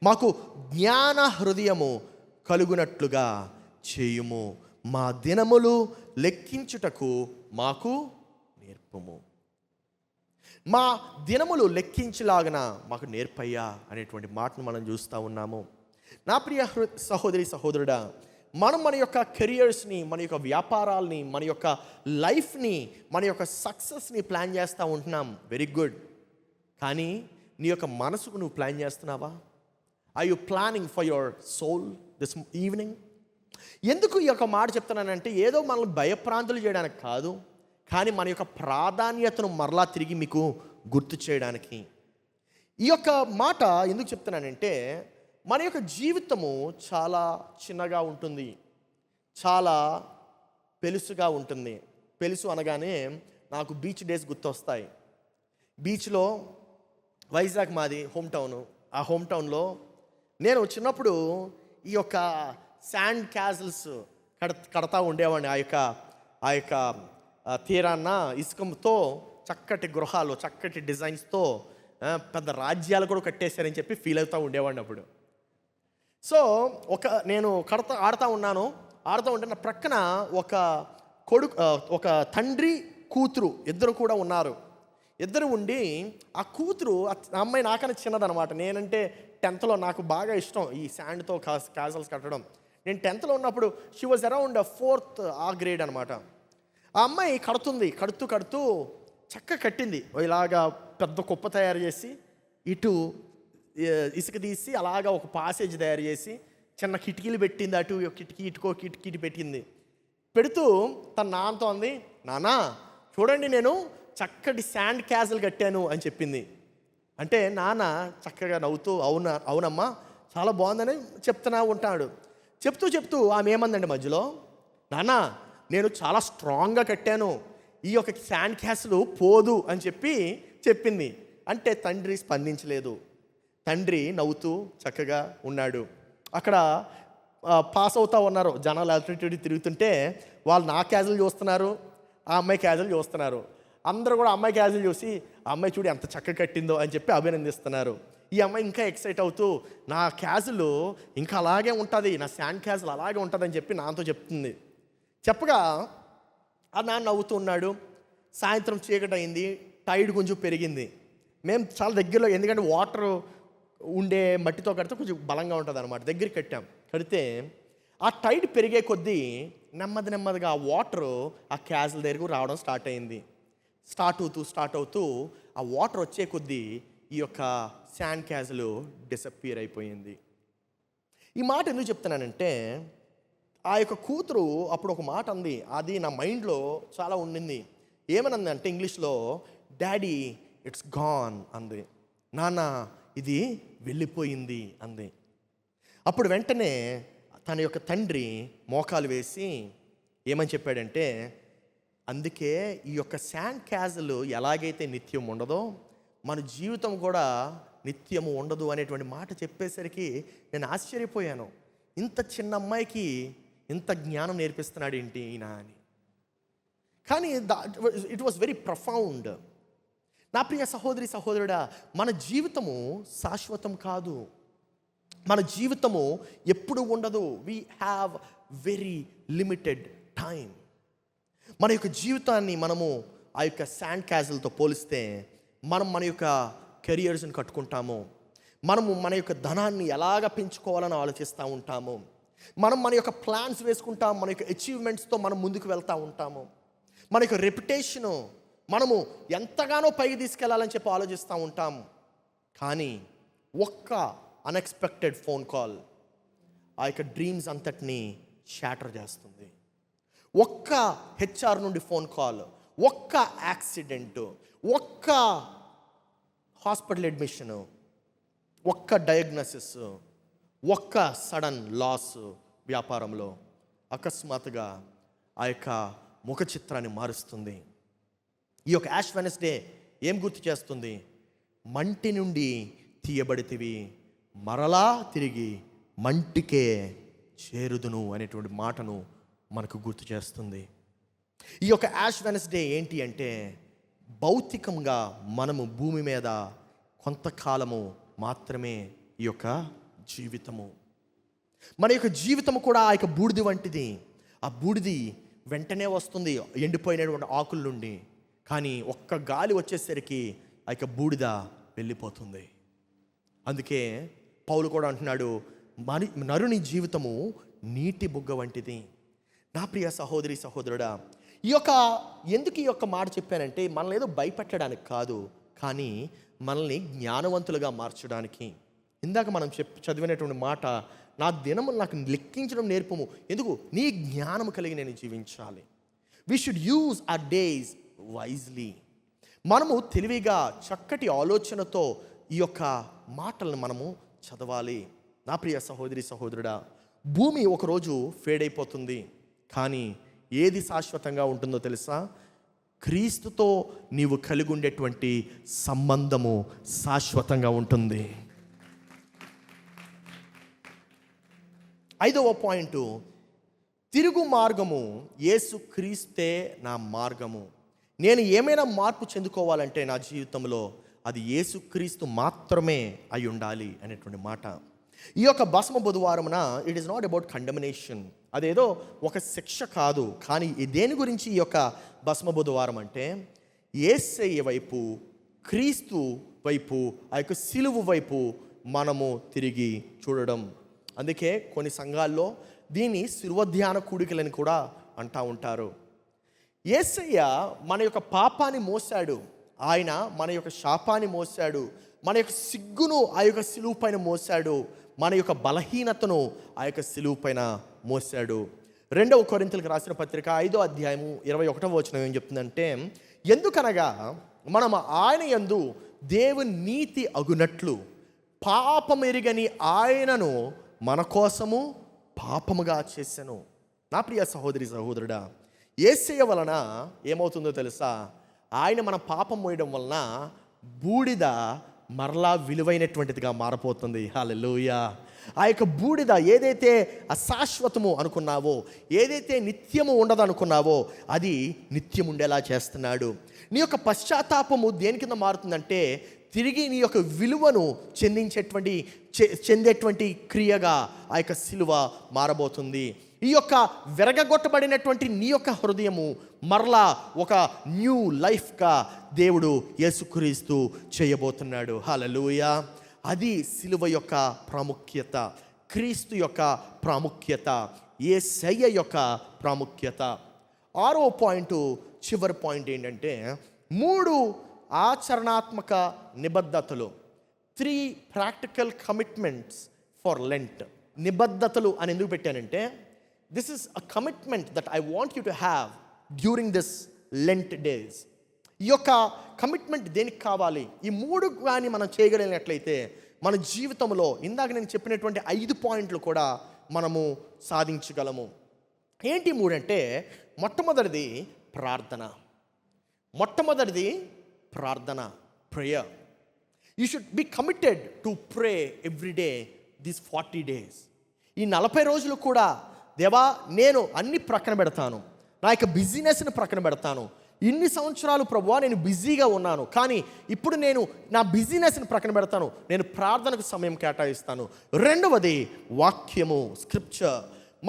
మాకు జ్ఞాన హృదయము కలుగునట్లుగా చేయుము, మా దినములు లెక్కించుటకు మాకు నేర్పము. మా దినములు లెక్కించలాగన మాకు నేర్పయ్యా అనేటువంటి మాటను మనం చూస్తూ ఉన్నాము. నా ప్రియ సహోదరి సహోదరుడా, మనం మన యొక్క కెరియర్స్ని, మన యొక్క వ్యాపారాల్ని, మన యొక్క లైఫ్ని, మన యొక్క సక్సెస్ని ప్లాన్ చేస్తూ ఉంటున్నాం. Very good. కానీ నీ యొక్క మనసుకు నువ్వు ప్లాన్ చేస్తున్నావా? Are you planning for your soul this evening? ఎందుకు ఈ యొక్క మాట చెప్తున్నానంటే, ఏదో మనల్ని భయప్రాంతులు చేయడానికి కాదు, కానీ మన యొక్క ప్రాధాన్యతను మరలా తిరిగి మీకు గుర్తు చేయడానికి. ఈ యొక్క మాట ఎందుకు చెప్తున్నానంటే, మన యొక్క జీవితము చాలా చిన్నగా ఉంటుంది, చాలా పెలుసుగా ఉంటుంది. పెలుసు అనగానే నాకు బీచ్ డేస్ గుర్తొస్తాయి. బీచ్లో, వైజాగ్ మాది హోమ్ టౌను. ఆ హోమ్ టౌన్లో నేను చిన్నప్పుడు ఈ యొక్క శాండ్ క్యాసిల్స్ కడతా ఉండేవాడిని. ఆ యొక్క తీరాన్న ఇసుకతో చక్కటి గృహాలు, చక్కటి డిజైన్స్తో పెద్ద రాజ్యాలు కూడా కట్టేశారని చెప్పి ఫీల్ అవుతూ ఉండేవాడిని అప్పుడు. సో నేను ఆడుతూ ఉంటే నా ప్రక్కన ఒక తండ్రి కూతురు ఇద్దరు కూడా ఉన్నారు. ఇద్దరు ఉండి, ఆ కూతురు, ఆ అమ్మాయి నాకన్నా చిన్నదనమాట. నేనంటే 10th నాకు బాగా ఇష్టం ఈ శాండ్తో క్యాజల్స్ కట్టడం. నేను 10th ఉన్నప్పుడు she was around 4th grade అనమాట. ఆ అమ్మాయి కడుతూ చక్కగా కట్టింది. ఇలాగా పెద్ద కుప్ప తయారు చేసి, ఇటు ఇసుక తీసి అలాగా ఒక పాసేజ్ తయారు చేసి చిన్న కిటికీలు పెట్టింది. అటు కిటికీ పెట్టింది. పెడుతూ తన నాన్నతో అంది, నాన్న చూడండి నేను చక్కటి శాండ్ క్యాసిల్ కట్టాను అని చెప్పింది. అంటే నాన్న చక్కగా నవ్వుతూ అవునమ్మా చాలా బాగుందని చెప్తున్నా ఉంటాడు. చెప్తూ ఆమె ఏమందండి మధ్యలో, నాన్న నేను చాలా స్ట్రాంగ్గా కట్టాను, ఈ యొక్క శాండ్ క్యాసిల్ పోదు అని చెప్పింది. అంటే తండ్రి స్పందించలేదు. తండ్రి నవ్వుతూ చక్కగా ఉన్నాడు. అక్కడ పాస్ అవుతూ ఉన్నారు జనాలు, అటు తిరుగుతుంటే వాళ్ళు నా క్యాజువల్ చూస్తున్నారు, ఆ అమ్మాయి క్యాజువల్ చూస్తున్నారు. అందరూ కూడా అమ్మాయి క్యాజువల్ చూసి, ఆ అమ్మాయి చూడు ఎంత చక్కగా కట్టిందో అని చెప్పి అభినందిస్తున్నారు. ఈ అమ్మాయి ఇంకా ఎక్సైట్ అవుతూ, నా క్యాజువల్ ఇంకా అలాగే ఉంటుంది, నా శాండ్ క్యాజువల్ అలాగే ఉంటుంది అని చెప్పి నాతో చెప్తుంది. చెప్పగా ఆ నాన్న నవ్వుతూ ఉన్నాడు. సాయంత్రం చీకటి అయింది, టైడ్ కొంచెం పెరిగింది. మేము చాలా దగ్గరలో, ఎందుకంటే వాటర్ ఉండే మట్టితో కడితే కొంచెం బలంగా ఉంటుంది అనమాట, దగ్గరికి కడితే ఆ టైడ్ పెరిగే కొద్దీ నెమ్మదిగా ఆ వాటరు ఆ క్యాజువల్ దగ్గరకు రావడం స్టార్ట్ అయింది. స్టార్ట్ అవుతూ ఆ వాటర్ వచ్చే కొద్దీ ఈ యొక్క శాండ్ క్యాజువల్ డిసప్పియర్ అయిపోయింది. ఈ మాట ఎందుకు చెప్తున్నానంటే, ఆ యొక్క కూతురు అప్పుడు ఒక మాట అంది, అది నా మైండ్లో చాలా ఉండింది. ఏమనంది అంటే ఇంగ్లీష్లో, డాడీ ఇట్స్ గాన్ అంది. నాన్న ఇది వెళ్ళిపోయింది అంది. అప్పుడు వెంటనే తన యొక్క తండ్రి మోకాలు వేసి ఏమని చెప్పాడంటే, అందుకే ఈ యొక్క శాండ్ క్యాజువల్ ఎలాగైతే నిత్యం ఉండదో, మన జీవితం కూడా నిత్యము ఉండదు అనేటువంటి మాట చెప్పేసరికి నేను ఆశ్చర్యపోయాను. ఇంత చిన్న అమ్మాయికి ఇంత జ్ఞానం నేర్పిస్తున్నాడు ఏంటి ఈయన అని. కానీ ఇట్ వాస్ వెరీ ప్రొఫౌండ్. నా ప్రియ సహోదరి సహోదరుడా, మన జీవితము శాశ్వతం కాదు, మన జీవితము ఎప్పుడు ఉండదు. We have very limited time. మన యొక్క జీవితాన్ని మనము ఆ యొక్క శాండ్ క్యాజువల్తో పోలిస్తే, మనం మన యొక్క కెరియర్స్ని కట్టుకుంటాము, మనము మన యొక్క ధనాన్ని ఎలాగ పెంచుకోవాలని ఆలోచిస్తూ ఉంటాము, మనం మన యొక్క ప్లాన్స్ వేసుకుంటాం, మన యొక్క అచీవ్మెంట్స్తో మనం ముందుకు వెళ్తూ ఉంటాము, మన యొక్క రెప్యుటేషను మనము ఎంతగానో పైకి తీసుకెళ్లాలని చెప్పి ఆలోచిస్తూ ఉంటాము. కానీ ఒక్క అన్ఎక్స్పెక్టెడ్ ఫోన్ కాల్ ఆ యొక్క డ్రీమ్స్ అంతటినీ షాటర్ చేస్తుంది. ఒక్క హెచ్ఆర్ నుండి ఫోన్ కాల్, ఒక్క యాక్సిడెంటు, ఒక్క హాస్పిటల్ అడ్మిషను, ఒక్క డయాగ్నోసిస్, ఒక్క సడన్ లాస్ వ్యాపారంలో అకస్మాత్తుగా ఆ యొక్క ముఖ చిత్రాన్ని మారుస్తుంది. ఈ యొక్క యాష్ వెనస్డే ఏం గుర్తు చేస్తుంది? మంటి నుండి తీయబడితివి, మరలా తిరిగి మంటికే చేరుదును అనేటువంటి మాటను మనకు గుర్తు చేస్తుంది. ఈ యొక్క యాష్ వెనస్డే ఏంటి అంటే, భౌతికంగా మనము భూమి మీద కొంతకాలము మాత్రమే ఈ యొక్క జీవితము. మన యొక్క జీవితము కూడా ఆ యొక్క బూడిది వంటిది. ఆ బూడిది వెంటనే వస్తుంది ఎండిపోయినటువంటి ఆకుల నుండి, కానీ ఒక్క గాలి వచ్చేసరికి ఆ యొక్క బూడిద వెళ్ళిపోతుంది. అందుకే పౌలు కూడా అంటున్నాడు, నరుని జీవితము నీటి బుగ్గ వంటిది. నా ప్రియ సహోదరి సహోదరుడా, ఎందుకు ఈ యొక్క మాట చెప్పానంటే, మనల్ని ఏదో భయపెట్టడానికి కాదు, కానీ మనల్ని జ్ఞానవంతులుగా మార్చడానికి. ఇందాక మనం చదివినటువంటి మాట, నా దినములు నాకు లెక్కించడం నేర్పము. ఎందుకు? నీ జ్ఞానము కలిగి నేను జీవించాలి. We should use our days wisely. మనము తెలివిగా చక్కటి ఆలోచనతో ఈ యొక్క మాటలను మనము చదవాలి. నా ప్రియ సహోదరి సహోదరుడా, భూమి ఒకరోజు ఫేడ్ అయిపోతుంది, కానీ ఏది శాశ్వతంగా ఉంటుందో తెలుసా? క్రీస్తుతో నీవు కలిగి ఉండేటువంటి సంబంధము శాశ్వతంగా ఉంటుంది. 5వ పాయింట్, తిరుగు మార్గము యేసు క్రీస్తే నా మార్గము. నేను ఏమైనా మార్పు చెందుకోవాలంటే నా జీవితంలో అది యేసుక్రీస్తు మాత్రమే అయి ఉండాలి అనేటువంటి మాట. ఈ యొక్క భస్మ బుధవారమున it is not about condemnation. అదేదో ఒక శిక్ష కాదు, కానీ దేని గురించి ఈ యొక్క భస్మ బుధవారం అంటే, యేసయ్య వైపు, క్రీస్తు వైపు, ఆ యొక్క సిలువు వైపు మనము తిరిగి చూడడం. అందుకే కొన్ని సంఘాల్లో దీన్ని శిలువధ్యాన కూడికలని కూడా అంటూ ఉంటారు. యేసయ్య మన యొక్క పాపాన్ని మోసాడు, ఆయన మన యొక్క శాపాన్ని మోసాడు, మన యొక్క సిగ్గును ఆ యొక్క సిలువు పైన మోసాడు, మన యొక్క బలహీనతను ఆ యొక్క సిలువు పైన మోసాడు. 2వ కొరింథీయులకు రాసిన పత్రిక 5వ అధ్యాయము 21వ వచనం ఏం చెప్తుందంటే, ఎందుకనగా మనం ఆయన యందు దేవుని నీతి అగునట్లు పాపమెరుగని ఆయనను మన కోసము పాపముగా చేసెను. నా ప్రియ సహోదరి సహోదరుడా, యేసయ్య వలన ఏమవుతుందో తెలుసా? ఆయన మన పాపం మోయడం వలన బూడిద మరలా విలువైనటువంటిదిగా మారిపోతుంది. హల్లెలూయా. ఆ యొక్క బూడిద ఏదైతే అశాశ్వతము అనుకున్నావో, ఏదైతే నిత్యము ఉండదు అనుకున్నావో, అది నిత్యం ఉండేలా చేస్తున్నాడు. నీ యొక్క పశ్చాత్తాపము దేని కింద మారుతుందంటే, తిరిగి నీ యొక్క విలువను చెందేటువంటి క్రియగా ఆ యొక్క సిలువ మారబోతుంది. ఈ యొక్క విరగగొట్టబడినటువంటి నీ యొక్క హృదయము మరలా ఒక న్యూ లైఫ్గా దేవుడు యేసుక్రీస్తు చేయబోతున్నాడు. హల్లెలూయా. అది సిలువ యొక్క ప్రాముఖ్యత, క్రీస్తు యొక్క ప్రాముఖ్యత, యేసయ్య యొక్క ప్రాముఖ్యత. 6వ పాయింట్, చివరి పాయింట్ ఏంటంటే, 3 ఆచరణాత్మక నిబద్ధతలు, 3 ప్రాక్టికల్ కమిట్మెంట్స్ ఫర్ లెంట్. నిబద్ధతలు అని ఎందుకు పెట్టానంటే, this is a commitment that I want you to have during this Lent days. ఈ యొక్క కమిట్మెంట్ దేనికి కావాలి? ఈ 3 కానీ మనం చేయగలిగినట్లయితే మన జీవితంలో ఇందాక నేను చెప్పినటువంటి 5 పాయింట్లు కూడా మనము సాధించగలము. ఏంటి 3 అంటే, మొట్టమొదటిది ప్రార్థన, prayer. You should be committed to pray every day this 40 days. ఈ 40 రోజులు కూడా, దేవా నేను అన్ని ప్రక్కన పెడతాను, నా యొక్క బిజీనెస్ని ప్రక్కన పెడతాను. ఇన్ని సంవత్సరాలు ప్రభువా నేను బిజీగా ఉన్నాను, కానీ ఇప్పుడు నేను నా బిజీనెస్ని ప్రక్కన పెడతాను, నేను ప్రార్థనకు సమయం కేటాయిస్తాను. 2వది వాక్యము, స్క్రిప్చర్.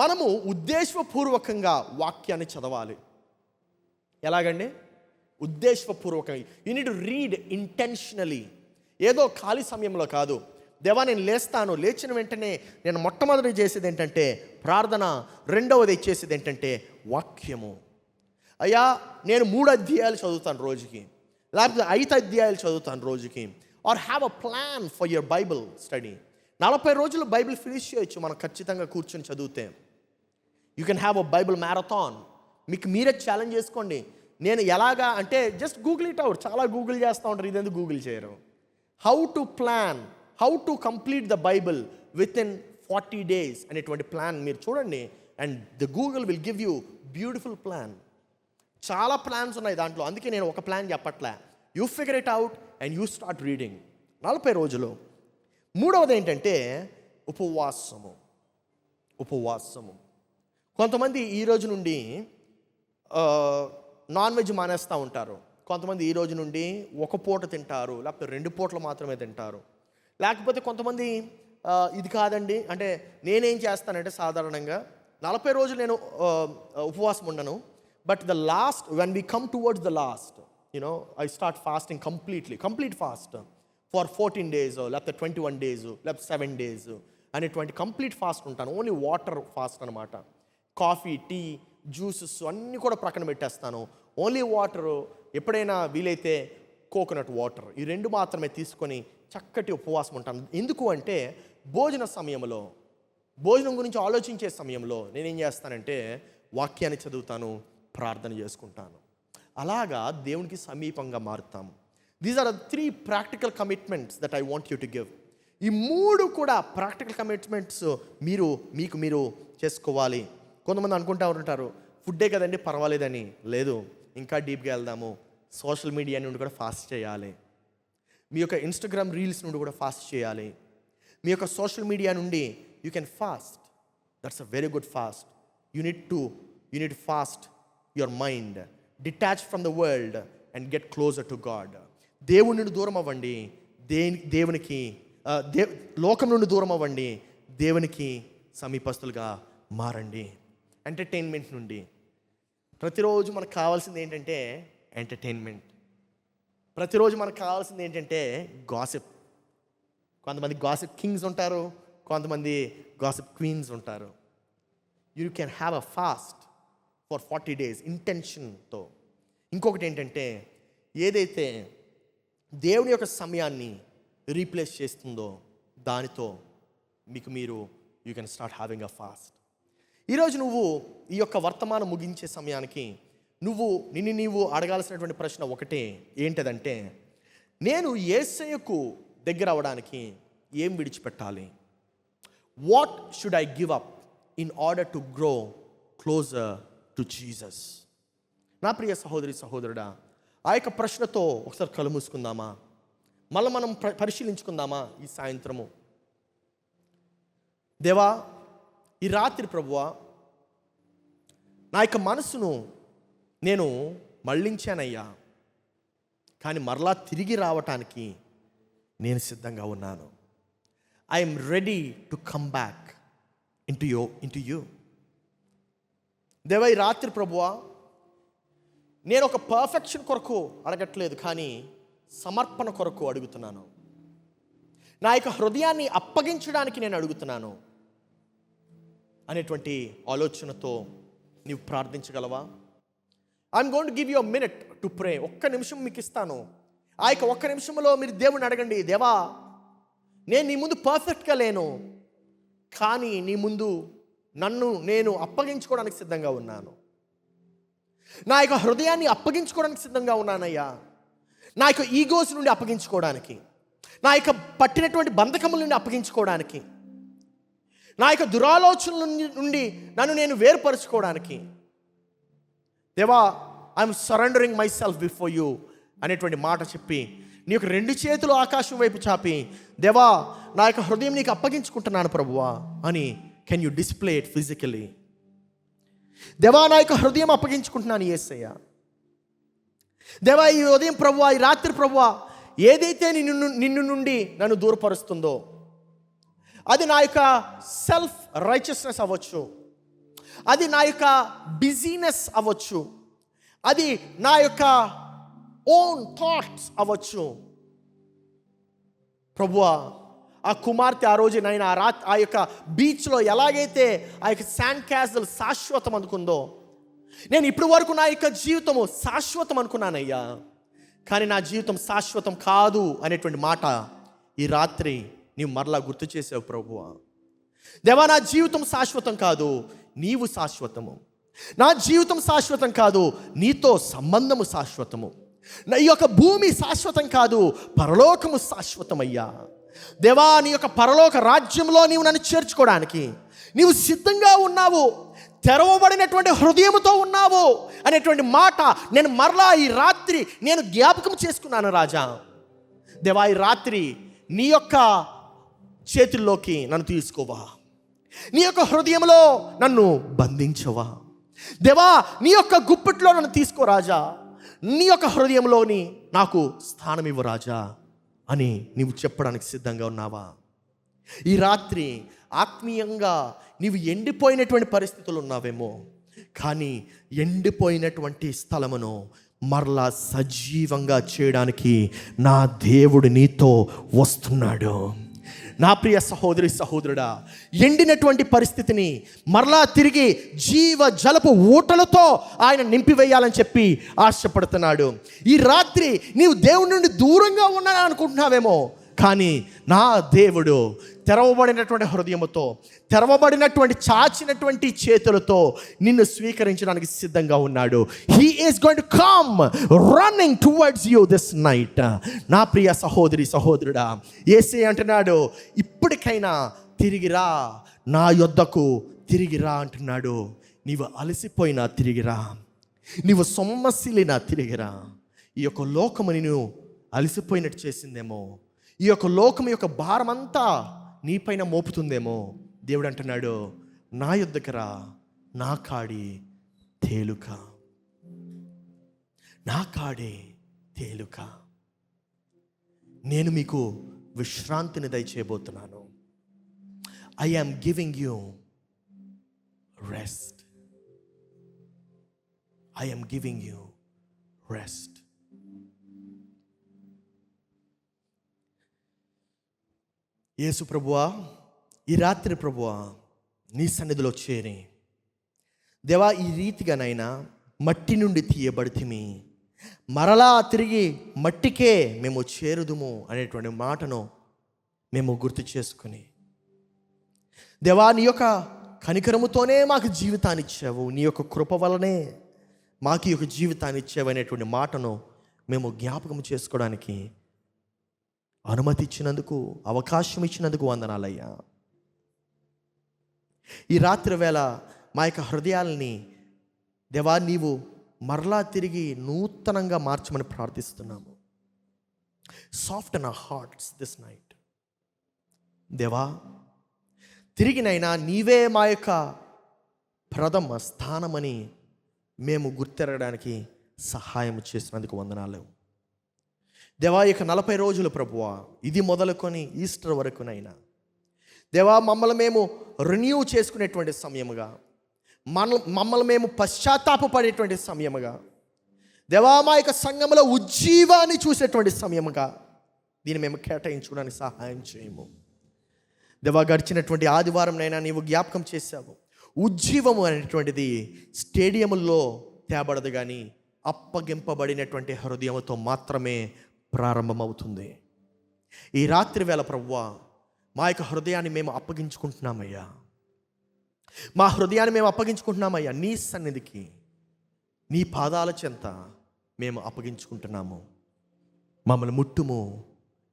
మనము ఉద్దేశపూర్వకంగా వాక్యాన్ని చదవాలి. ఎలాగండి? ఉద్దేశపూర్వకంగా. You need to read intentionally. ఏదో ఖాళీ సమయంలో కాదు. దేవా నేను లేస్తాను, లేచిన వెంటనే నేను మొట్టమొదటి చేసేది ఏంటంటే ప్రార్థన, 2వది చేసేది ఏంటంటే వాక్యము. అయ్యా నేను 3 అధ్యాయాలు చదువుతాను రోజుకి, లేకపోతే 5 అధ్యాయాలు చదువుతాను రోజుకి. Or have a plan for your Bible study. 40 రోజులు బైబిల్ ఫినిష్ చేయొచ్చు మనం ఖచ్చితంగా కూర్చొని చదివితే. You can have a Bible marathon. మీకు మీరే ఛాలెంజ్ చేసుకోండి. నేను ఎలాగా అంటే జస్ట్ గూగుల్ ఇట్ అవుట్. చాలా గూగుల్ చేస్తూ ఉంటారు, ఇదెందుకు గూగుల్ చేయరు? How to plan, how to complete the Bible within 40 days అనేటువంటి ప్లాన్ మీరు చూడండి. And the Google will give you beautiful plan. చాలా ప్లాన్స్ ఉన్నాయి దాంట్లో, అందుకే నేను ఒక ప్లాన్ చెప్పట్లే. You figure it out and you start reading. 40 రోజులు మూడవది ఏంటంటే ఉపవాసము. కొంతమంది ఈ రోజు నుండి నాన్ వెజ్ మానేస్తూ ఉంటారు. కొంతమంది ఈ రోజు నుండి ఒక పూట తింటారు, లేకపోతే 2 పూటలు మాత్రమే తింటారు. లేకపోతే కొంతమంది ఇది కాదండి, అంటే నేనేం చేస్తానంటే సాధారణంగా 40 రోజులు నేను ఉపవాసం ఉండను. But when we come towards the last, I start fasting complete fast for 14 days, లేకపోతే 21 days, లేకపోతే 7 days అనేటువంటి కంప్లీట్ ఫాస్ట్ ఉంటాను. ఓన్లీ వాటర్ ఫాస్ట్ అనమాట. కాఫీ, టీ, జ్యూసెస్ అన్నీ కూడా ప్రక్కన పెట్టేస్తాను. ఓన్లీ వాటరు, ఎప్పుడైనా వీలైతే కోకోనట్ వాటర్, ఈ 2 మాత్రమే తీసుకొని చక్కటి ఉపవాసం ఉంటాను. ఎందుకు అంటే భోజనం గురించి ఆలోచించే సమయంలో నేనేం చేస్తానంటే వాక్యాన్ని చదువుతాను, ప్రార్థన చేసుకుంటాను. అలాగా దేవునికి సమీపంగా మారుతాము. These are 3 practical commitments that I want you to give. ఈ 3 కూడా ప్రాక్టికల్ కమిట్మెంట్స్ మీరు చేసుకోవాలి. కొంతమంది అనుకుంటూ ఉంటారు, ఫుడ్డే కదండి పర్వాలేదని. లేదు, ఇంకా డీప్గా వెళ్దాము. సోషల్ మీడియా నుండి కూడా ఫాస్ట్ చేయాలి. మీ యొక్క ఇన్స్టాగ్రామ్ రీల్స్ నుండి కూడా ఫాస్ట్ చేయాలి. మీ యొక్క సోషల్ మీడియా నుండి you can fast. That's a very good fast. You need fast your mind, detach from the world and get closure to God. దేవుని నుండి దూరం అవ్వండి, లోకం నుండి దూరం అవ్వండి, దేవునికి సమీపస్తులుగా మారండి. ఎంటర్టైన్మెంట్ నుండి ప్రతిరోజు మనకు కావాల్సింది ఏంటంటే ఎంటర్టైన్మెంట్. ప్రతిరోజు మనకు కావాల్సింది ఏంటంటే గాసిప్. కొంతమంది గాసిప్ కింగ్స్ ఉంటారు, కొంతమంది గాసిప్ క్వీన్స్ ఉంటారు. You can have a fast for 40 days ఇంటెన్షన్తో. ఇంకొకటి ఏంటంటే, ఏదైతే దేవుని యొక్క సమయాన్ని రీప్లేస్ చేస్తుందో దానితో you can start having a fast. ఈరోజు నువ్వు ఈ యొక్క వర్తమానం ముగించే సమయానికి నీవు అడగాల్సినటువంటి ప్రశ్న ఒకటే. ఏంటదంటే, నేను యేసయ్యకు దగ్గర అవ్వడానికి ఏం విడిచిపెట్టాలి? What should I give up in order to grow closer to Jesus? నా ప్రియ సహోదరి సహోదరుడా, ఆ యొక్క ప్రశ్నతో ఒకసారి కళ్ళు మూసుకుందామా? మళ్ళీ మనం పరిశీలించుకుందామా ఈ సాయంత్రము? దేవా, ఈ రాత్రి ప్రభువా, నా యొక్క మనసును నేను మళ్ళించానయ్యా, కానీ మరలా తిరిగి రావటానికి నేను సిద్ధంగా ఉన్నాను. I'm ready to come back into you. దేవా, ఈ రాత్రి ప్రభువా, నేను ఒక పర్ఫెక్షన్ కొరకు అడగట్లేదు, కానీ సమర్పణ కొరకు అడుగుతున్నాను. నా యొక్క హృదయాన్ని అప్పగించడానికి నేను అడుగుతున్నాను అనేటువంటి ఆలోచనతో నీవు ప్రార్థించగలవా? I'm going to give you a minute to pray. 1 నిమిషం మీకు ఇస్తాను. ఆ యొక్క 1 నిమిషంలో మీరు దేవుని అడగండి, దేవా, నేను నీ ముందు పర్ఫెక్ట్గా లేను, కానీ నీ ముందు నన్ను నేను అప్పగించుకోవడానికి సిద్ధంగా ఉన్నాను. నా యొక్క హృదయాన్ని అప్పగించుకోవడానికి సిద్ధంగా ఉన్నానయ్యా. నా యొక్క ఈగోస్ నుండి అప్పగించుకోవడానికి, నా యొక్క పట్టినటువంటి బంధకముల నుండి అప్పగించుకోవడానికి, నా యొక్క దురాలోచనల నుండి నన్ను నేను వేరుపరుచుకోవడానికి, దేవా, I'm surrendering my self before you అనేటువంటి మాట చెప్పి నీ యొక్క 2 చేతులు ఆకాశం వైపు చాపి, దేవా, నా యొక్క హృదయం నీకు అప్పగించుకుంటున్నాను ప్రభువా అని can you display it physically? దేవా, నా యొక్క హృదయం అప్పగించుకుంటున్నాను యేసయ్య. దేవా, ఈ ఉదయం ప్రభువా, ఈ రాత్రి ప్రభువా, ఏదైతే నిన్ను నుండి నన్ను దూరపరుస్తుందో అది నా యొక్క సెల్ఫ్ రైచియస్నెస్ అవ్వచ్చు, అది నా యొక్క బిజీనెస్ అవ్వచ్చు, అది నా యొక్క ఓన్ థాట్స్ అవ్వచ్చు. ప్రభువా, ఆ కుమార్తె ఆ రోజు నైనా ఆ యొక్క బీచ్లో ఎలాగైతే ఆ యొక్క శాండ్ క్యాసిల్ శాశ్వతం అనుకుందో, నేను ఇప్పటి వరకు నా యొక్క జీవితము శాశ్వతం అనుకున్నానయ్యా, కానీ నా జీవితం శాశ్వతం కాదు అనేటువంటి మాట ఈ రాత్రి నీవు మరలా గుర్తు చేసావు ప్రభువా. దేవా, నా జీవితం శాశ్వతం కాదు, నీవు శాశ్వతము. నా జీవితం శాశ్వతం కాదు, నీతో సంబంధము శాశ్వతము. ఈ యొక్క భూమి శాశ్వతం కాదు, పరలోకము శాశ్వతమయ్యా. దేవా, నీ యొక్క పరలోక రాజ్యంలో నీవు నన్ను చేర్చుకోవడానికి నీవు సిద్ధంగా ఉన్నావు, తెరవబడినటువంటి హృదయముతో ఉన్నావు అనేటువంటి మాట నేను మరలా ఈ రాత్రి నేను జ్ఞాపకం చేసుకున్నాను రాజా. దేవా, ఈ రాత్రి నీ యొక్క చేతుల్లోకి నన్ను తీసుకోవా, నీ యొక్క హృదయంలో నన్ను బంధించవా, దేవా నీ యొక్క గుప్పిట్లో నన్ను తీసుకో రాజా, నీ యొక్క హృదయంలోని నాకు స్థానం ఇవ్వు రాజా అని నీవు చెప్పడానికి సిద్ధంగా ఉన్నావా? ఈ రాత్రి ఆత్మీయంగా నీవు ఎండిపోయినటువంటి పరిస్థితులు ఉన్నావేమో, కానీ ఎండిపోయినటువంటి స్థలమును మరలా సజీవంగా చేయడానికి నా దేవుడు నీతో వస్తున్నాడు. నా ప్రియ సహోదరి సహోదరుడా, ఎండినటువంటి పరిస్థితిని మరలా తిరిగి జీవ జలపు ఊటలతో ఆయన నింపివేయాలని చెప్పి ఆశపడుతున్నాడు. ఈ రాత్రి నీవు దేవుడి నుండి దూరంగా ఉన్నానని అనుకుంటున్నావేమో, కానీ నా దేవుడు తెరవబడినటువంటి హృదయముతో, తెరవబడినటువంటి చాచినటువంటి చేతులతో నిన్ను స్వీకరించడానికి సిద్ధంగా ఉన్నాడు. He is going to come running towards you this night. నా ప్రియ సహోదరి సహోదరుడా, యేసే అంటున్నాడు, ఇప్పటికైనా తిరిగిరా, నా యొద్దకు తిరిగిరా అంటున్నాడు. నీవు అలసిపోయినా తిరిగిరా, నీవు సొమ్మసిలినా తిరిగిరా. ఈ యొక్క లోకము నిన్ను అలసిపోయినట్టు చేసిందేమో, ఈ యొక్క లోకం యొక్క భారమంతా నీపైన మోపుతుందేమో. దేవుడు అంటున్నాడు, నా యొద్దకు రా, నా కాడి తేలుక, నా కాడి తేలుక, నేను మీకు విశ్రాంతిని దయచేయబోతున్నాను. I am giving you rest. I am giving you rest. Yesu ప్రభువా, ఈ రాత్రి ప్రభువా నీ సన్నిధిలో చేరి, దేవా ఈ రీతిగానైనా మట్టి నుండి తీయబడితిమి, మరలా తిరిగి మట్టికే మేము చేరుదుము అనేటువంటి మాటను మేము గుర్తు చేసుకుని, దేవా నీ యొక్క కనికరముతోనే మాకు జీవితాన్ని ఇచ్చావు, నీ యొక్క కృప వలనే మాకు ఈ యొక్క జీవితాన్ని ఇచ్చావు అనేటువంటి మాటను మేము జ్ఞాపకం చేసుకోవడానికి అనుమతి ఇచ్చినందుకు, అవకాశం ఇచ్చినందుకు వందనాలయ్యా. ఈ రాత్రి వేళ మా యొక్క హృదయాల్ని దేవా నీవు మరలా తిరిగి నూతనంగా మార్చమని ప్రార్థిస్తున్నాము. Soften our hearts this night. దేవా తిరిగినైనా నీవే మా యొక్క ప్రథమ స్థానమని మేము గుర్తెరగడానికి సహాయం చేసినందుకు వందనాలు. దేవా ఇక 40 రోజులు ప్రభువా, ఇది మొదలుకొని ఈస్టర్ వరకునైనా దేవా మమ్మల్ని మేము రెన్యూ చేసుకునేటువంటి సమయముగా, మమ్మల్ని మేము పశ్చాత్తాపపడేటువంటి సమయముగా, దేవా మా యొక్క సంఘంలో ఉజ్జీవాన్ని చూసేటువంటి సమయముగా దీన్ని మేము కేటాయించుకోవడానికి సహాయం చేయము. దేవా గడిచినటువంటి ఆదివారంనైనా నీవు జ్ఞాపకం చేశావు, ఉజ్జీవము అనేటువంటిది స్టేడియంలో తేబడదు, కానీ అప్పగింపబడినటువంటి హృదయంతో మాత్రమే ప్రారంభమవుతుంది. ఈ రాత్రి వేళ ప్రభువా మా యొక్క హృదయాన్ని మేము అప్పగించుకుంటున్నామయ్యా, మా హృదయాన్ని మేము అప్పగించుకుంటున్నామయ్యా, నీ సన్నిధికి, నీ పాదాల చెంత మేము అప్పగించుకుంటున్నాము. మమ్మల్ని ముట్టుము,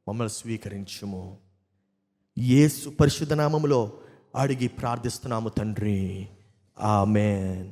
మమ్మల్ని స్వీకరించుము. యేసు పరిశుద్ధ నామములో అడిగి ప్రార్థిస్తున్నాము తండ్రి, ఆమేన్.